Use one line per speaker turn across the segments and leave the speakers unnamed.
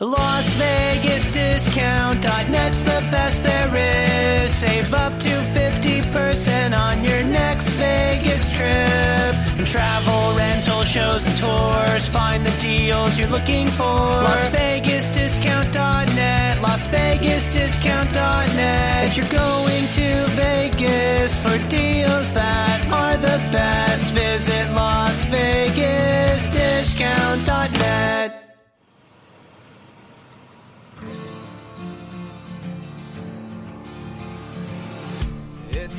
Las Vegas Discount.net's the best there is. Save up to 50% on your next Vegas trip. And travel, rental, shows, and tours. Find the deals you're looking for. Las Vegas Discount.net. Las Vegas Discount.net. If you're going to Vegas for deals that are the best, visit Las Vegas Discount.net.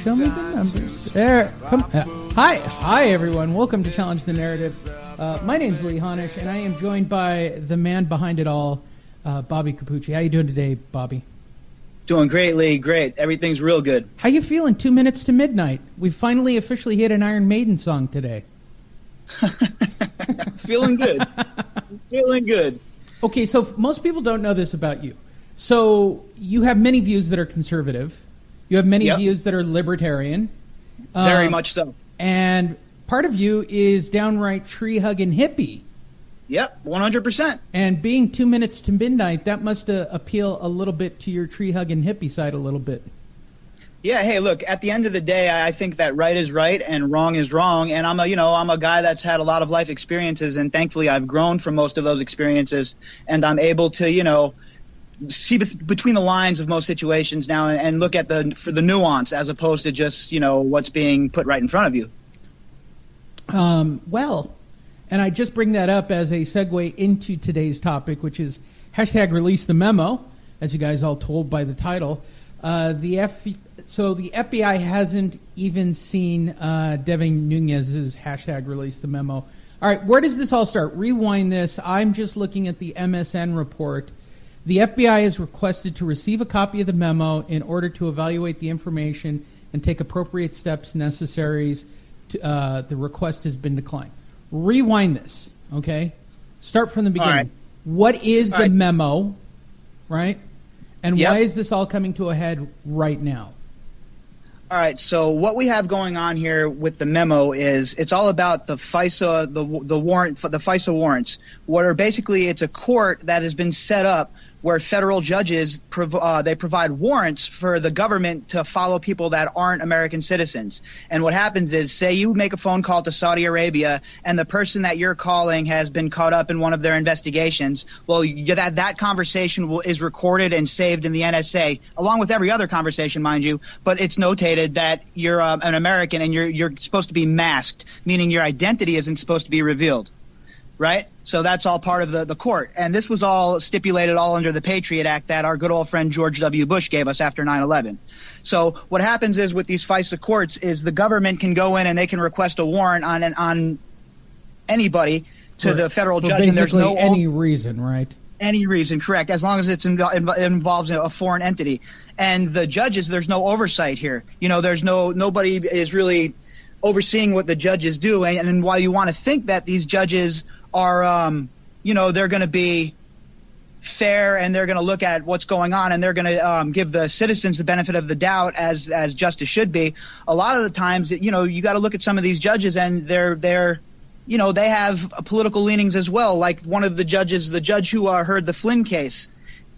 Show me the numbers. There. Come. Hi, everyone. Welcome to Challenge the Narrative. My name's Lee Honish, and I am joined by the man behind it all, Bobby Capucci. How you doing today, Bobby?
Doing great, Lee. Great. Everything's real good.
How you feeling? 2 minutes to midnight. We finally officially hit an Iron Maiden song today.
Feeling good. Feeling good.
Okay, so most people don't know this about you. So you have many views that are conservative. You have many views that are libertarian.
Very much so.
And part of you is downright tree-hugging hippie.
Yep, 100%.
And being 2 minutes to midnight, that must appeal a little bit to your tree-hugging hippie side a little bit.
Yeah, hey, look, at the end of the day, I think that right is right and wrong is wrong. And I'm a guy that's had a lot of life experiences, and thankfully I've grown from most of those experiences, and I'm able to, see between the lines of most situations now and look at the nuance as opposed to just, what's being put right in front of you.
Well, and I just bring that up as a segue into today's topic, which is hashtag release the memo, as you guys all told by the title. So the FBI hasn't even seen Devin Nunes's hashtag release the memo. All right, where does this all start? Rewind this. I'm just looking at the MSN report. The FBI is requested to receive a copy of the memo in order to evaluate the information and take appropriate steps necessary. The request has been declined. Rewind this, okay? Start from the beginning.
Right.
What is the memo, right? And why is this all coming to a head right now?
All right, so what we have going on here with the memo is it's all about the FISA, the warrant, the FISA warrants, where basically it's a court that has been set up where federal judges provide warrants for the government to follow people that aren't American citizens. And what happens is, say you make a phone call to Saudi Arabia and the person that you're calling has been caught up in one of their investigations. Well, that conversation is recorded and saved in the NSA, along with every other conversation, mind you. But it's notated that you're an American and you're supposed to be masked, meaning your identity isn't supposed to be revealed. Right? So that's all part of the court. And this was all stipulated all under the Patriot Act that our good old friend George W. Bush gave us after 9/11. So what happens is with these FISA courts is the government can go in and they can request a warrant on anybody to the federal judge. And there's no
any reason, right?
Any reason, correct, as long as it involves a foreign entity. And the judges, there's no oversight here. There's nobody is really overseeing what the judges do. And while you want to think that these judges are, they're going to be fair and they're going to look at what's going on and they're going to give the citizens the benefit of the doubt as justice should be. A lot of the times, you got to look at some of these judges and they have political leanings as well. Like one of the judges, the judge who heard the Flynn case,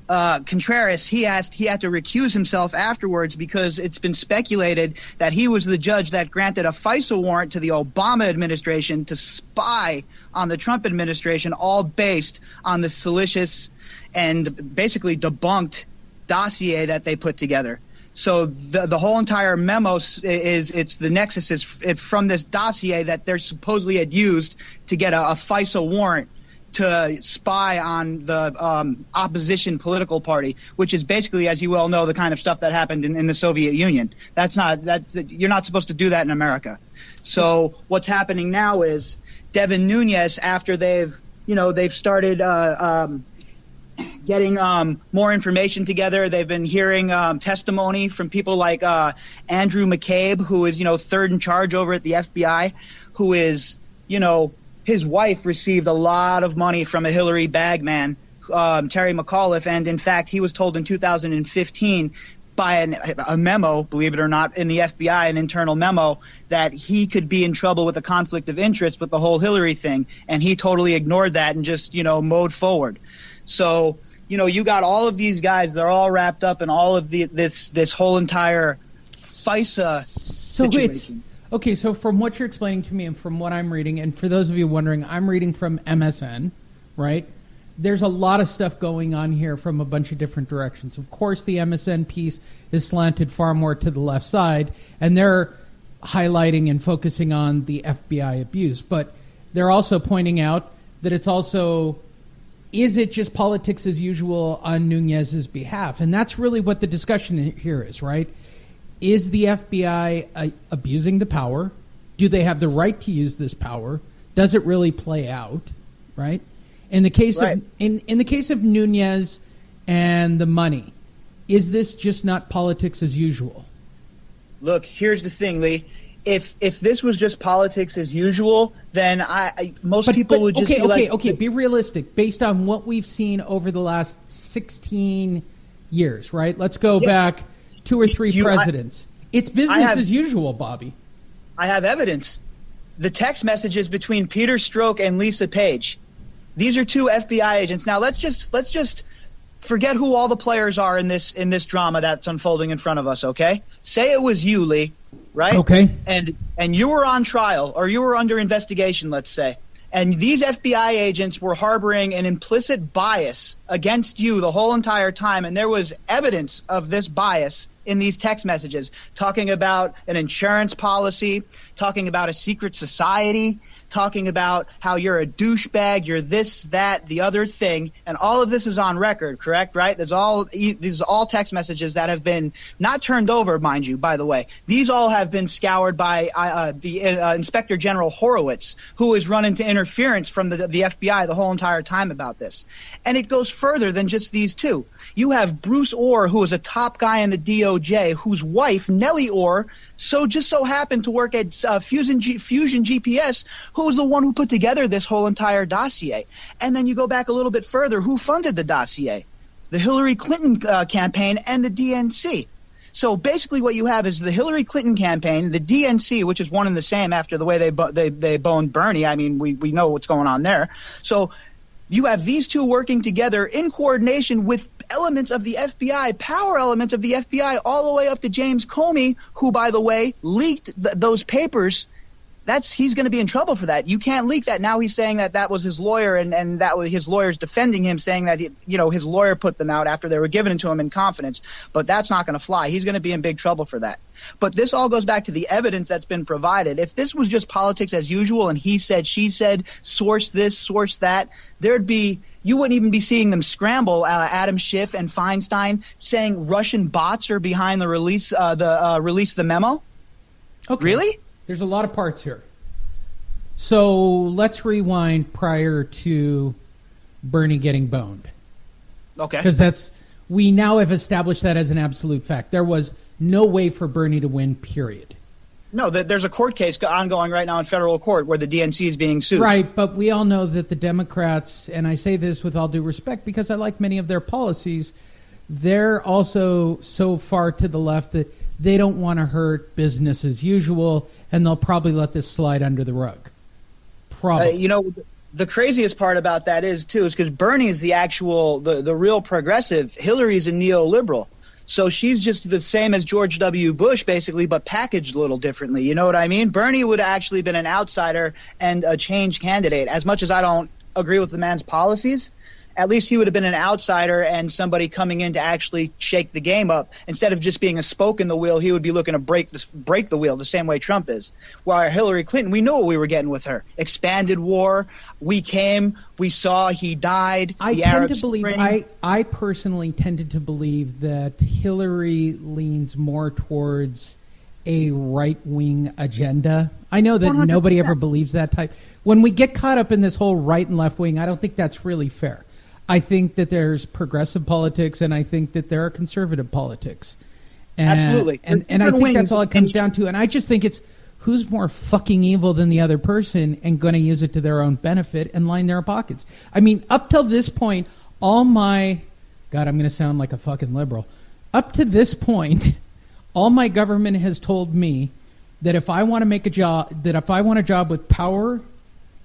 Contreras, he had to recuse himself afterwards because it's been speculated that he was the judge that granted a FISA warrant to the Obama administration to spy on the Trump administration, all based on the salacious and basically debunked dossier that they put together. So the whole entire memo it's the nexus is from this dossier that they're supposedly had used to get a FISA warrant to spy on the opposition political party, which is basically, as you well know, the kind of stuff that happened in the Soviet Union. You're not supposed to do that in America. So what's happening now is Devin Nunes, after they've started getting more information together. They've been hearing testimony from people like Andrew McCabe, who is third in charge over at the FBI, who is his wife received a lot of money from a Hillary bagman, Terry McAuliffe, and in fact he was told in 2015 by a memo, believe it or not, in the FBI, an internal memo, that he could be in trouble with a conflict of interest with the whole Hillary thing, and he totally ignored that and just mowed forward. So you got all of these guys. They're all wrapped up in all of this whole entire FISA situation.
Okay, so from what you're explaining to me and from what I'm reading, and for those of you wondering, I'm reading from MSN, right? There's a lot of stuff going on here from a bunch of different directions. Of course, the MSN piece is slanted far more to the left side, and they're highlighting and focusing on the FBI abuse. But they're also pointing out that it's also, is it just politics as usual on Nuñez's behalf? And that's really what the discussion here is, right? Is the FBI abusing the power? Do they have the right to use this power? Does it really play out, right? In the case of in the case of Nuñez and the money, is this just not politics as usual?
Look, here's the thing, Lee. If this was just politics as usual, then most people would just
be realistic based on what we've seen over the last 16 years, right? Let's go back 2 or 3 presidents. It's business as usual, Bobby.
I have evidence. The text messages between Peter Strzok and Lisa Page. These are 2 FBI agents. Now let's just forget who all the players are in this drama that's unfolding in front of us, okay? Say it was you, Lee, right?
Okay.
And you were on trial, or you were under investigation, let's say. And these FBI agents were harboring an implicit bias against you the whole entire time, and there was evidence of this bias in these text messages, talking about an insurance policy, talking about a secret society, talking about how you're a douchebag, you're this, that, the other thing, and all of this is on record, correct, right? These are all text messages that have been not turned over, mind you, by the way. These all have been scoured by the Inspector General Horowitz, who has run into interference from the FBI the whole entire time about this. And it goes further than just these 2. You have Bruce Orr, who is a top guy in the DOJ, whose wife, Nellie Orr, just so happened to work at Fusion GPS, who was the one who put together this whole entire dossier. And then you go back a little bit further, who funded the dossier? The Hillary Clinton campaign and the DNC. So basically what you have is the Hillary Clinton campaign, the DNC, which is one and the same after the way they boned Bernie. I mean, we know what's going on there. So you have these 2 working together in coordination with elements of the FBI, power elements of the FBI, all the way up to James Comey, who, by the way, leaked those papers. He's going to be in trouble for that. You can't leak that. Now he's saying that was his lawyer, and that was his lawyer's defending him, saying that his lawyer put them out after they were given to him in confidence. But that's not going to fly. He's going to be in big trouble for that. But this all goes back to the evidence that's been provided. If this was just politics as usual and he said, she said, source this, source that, you wouldn't even be seeing them scramble. Adam Schiff and Feinstein saying Russian bots are behind the release of the memo.
Okay.
Really?
There's a lot of parts here. So let's rewind prior to Bernie getting boned.
Okay.
Because we now have established that as an absolute fact. There was no way for Bernie to win, period.
No, there's a court case ongoing right now in federal court where the DNC is being sued.
Right, but we all know that the Democrats, and I say this with all due respect because I like many of their policies, they're also so far to the left that they don't want to hurt business as usual, and they'll probably let this slide under the rug. Probably.
The craziest part about that is because Bernie is the real progressive. Hillary's a neoliberal. So she's just the same as George W. Bush, basically, but packaged a little differently. You know what I mean? Bernie would have actually been an outsider and a change candidate. As much as I don't agree with the man's policies, at least he would have been an outsider and somebody coming in to actually shake the game up. Instead of just being a spoke in the wheel, he would be looking to break the wheel the same way Trump is. While Hillary Clinton, we know what we were getting with her. Expanded war. We came. We saw. He died.
I personally tended to believe that Hillary leans more towards a right-wing agenda. I know that 100%. Nobody ever believes that type. When we get caught up in this whole right and left wing, I don't think that's really fair. I think that there's progressive politics, and I think that there are conservative politics.
Absolutely.
And I think that's all it comes down to. And I just think it's who's more fucking evil than the other person and going to use it to their own benefit and line their pockets. I mean, up till this point, God, I'm going to sound like a fucking liberal. Up to this point, all my government has told me that if I want to make a job, that if I want a job with power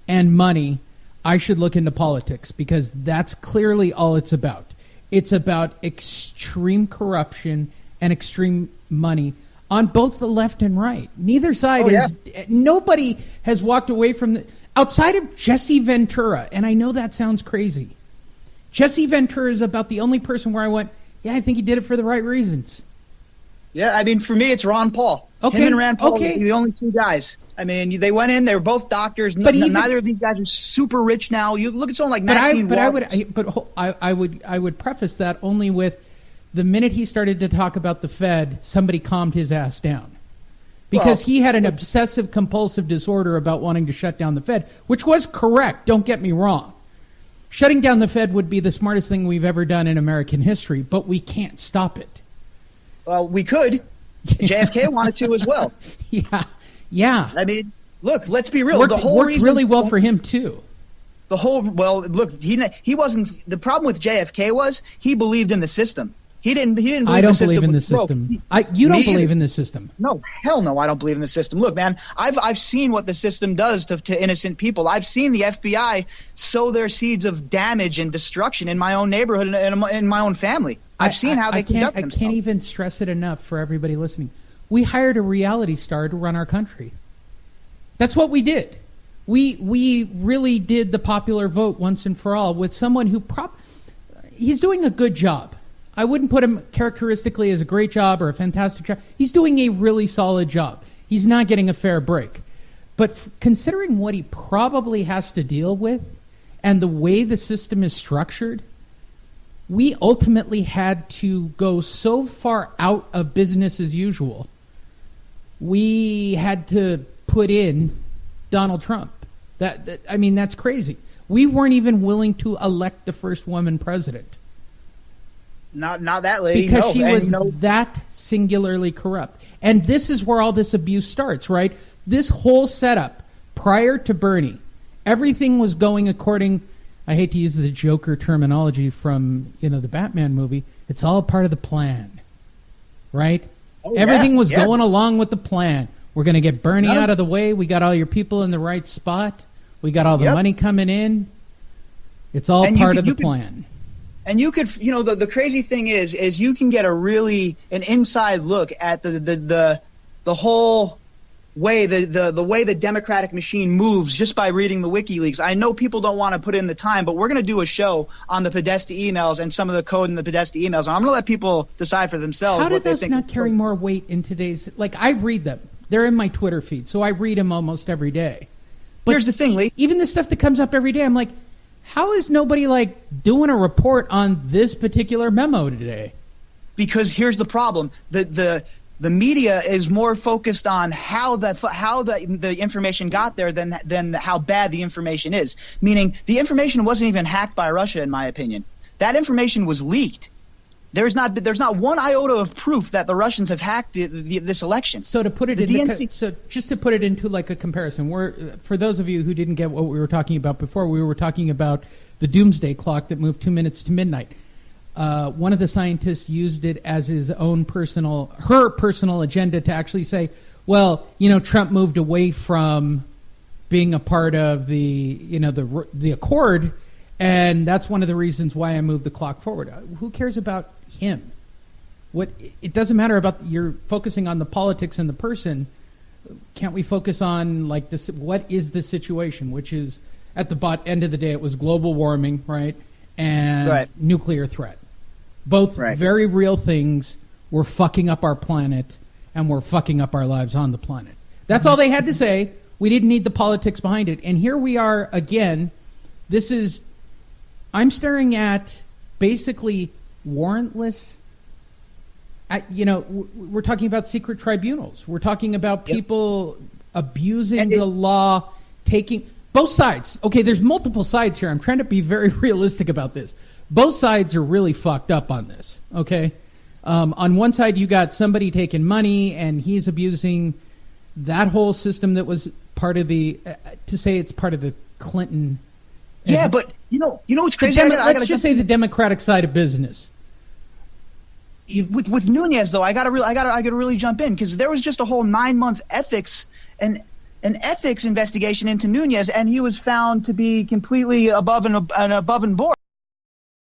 and money, I should look into politics because that's clearly all it's about. It's about extreme corruption and extreme money on both the left and right. Neither side nobody has walked away from outside of Jesse Ventura. And I know that sounds crazy. Jesse Ventura is about the only person where I went, yeah, I think he did it for the right reasons.
Yeah, I mean, for me, it's Ron Paul.
Okay.
Him and Rand Paul are the only two guys. I mean, they went in. They were both doctors. Neither of these guys are super rich now. You look at someone like Maxine
I would preface that only with the minute he started to talk about the Fed, somebody calmed his ass down. Because he had an obsessive compulsive disorder about wanting to shut down the Fed, which was correct. Don't get me wrong. Shutting down the Fed would be the smartest thing we've ever done in American history, but we can't stop it.
Well, we could. JFK wanted to as well.
Yeah.
I mean, look, let's be real.
Worked really well for him too.
Look, he wasn't. The problem with JFK was he believed in the system. He didn't. Believe
I don't believe in the system. You don't believe in the system.
No, hell no, I don't believe in the system. Look, man, I've seen what the system does to innocent people. I've seen the FBI sow their seeds of damage and destruction in my own neighborhood and in my own family. I've seen how they conduct themselves.
I can't even stress it enough for everybody listening. We hired a reality star to run our country. That's what we did. We really did the popular vote once and for all with someone who he's doing a good job. I wouldn't put him characteristically as a great job or a fantastic job. He's doing a really solid job. He's not getting a fair break. But considering what he probably has to deal with and the way the system is structured, we ultimately had to go so far out of business as usual. We had to put in Donald Trump. That's crazy. We weren't even willing to elect the first woman president.
Not that lady.
Because she was that singularly corrupt. And this is where all this abuse starts, right? This whole setup, prior to Bernie, everything was going according, I hate to use the Joker terminology from, the Batman movie, it's all part of the plan, right? Everything was going along with the plan. We're going to get Bernie out of the way. We got all your people in the right spot. We got all the money coming in. It's all part of the plan.
And you could, the crazy thing is you can get an inside look at the whole way the way the Democratic machine moves just by reading the WikiLeaks. I know people don't want to put in the time, but we're going to do a show on the Podesta emails and some of the code in the Podesta emails. And I'm going to let people decide for themselves.
How did those not carry more weight in today's? I read them. They're in my Twitter feed, so I read them almost every day. But
here's the thing, Lee.
Even the stuff that comes up every day, I'm like, how is nobody doing a report on this particular memo today?
Because here's the problem: the media is more focused on how the information got there than how bad the information is. Meaning, the information wasn't even hacked by Russia, in my opinion. That information was leaked. There's not one iota of proof that the Russians have hacked this election.
So to put it just to put it into a comparison, for those of you who didn't get what we were talking about before, we were talking about the doomsday clock that moved 2 minutes to midnight. One of the scientists used it as her personal agenda to actually say, well, Trump moved away from being a part of the accord, and that's one of the reasons why I moved the clock forward. Who cares about him? It doesn't matter about you're focusing on the politics and the person. Can't we focus on this? What is the situation? Which is at the end of the day, it was global warming, right, and nuclear threat. Both very real things. Were fucking up our planet, and we're fucking up our lives on the planet. That's all they had to say. We didn't need the politics behind it. And here we are again. I'm staring at basically warrantless. We're talking about secret tribunals. We're talking about people abusing the law, taking both sides. Okay, there's multiple sides here. I'm trying to be very realistic about this. Both sides are really fucked up on this. Okay, on one side you got somebody taking money and he's abusing that whole system that was part of to say it's part of the Clinton.
Yeah, but you know what's crazy?
Let's just say the Democratic side of business.
With Nunes though, I gotta really jump in because there was just a whole 9-month ethics and an ethics investigation into Nunes, and he was found to be completely above and board.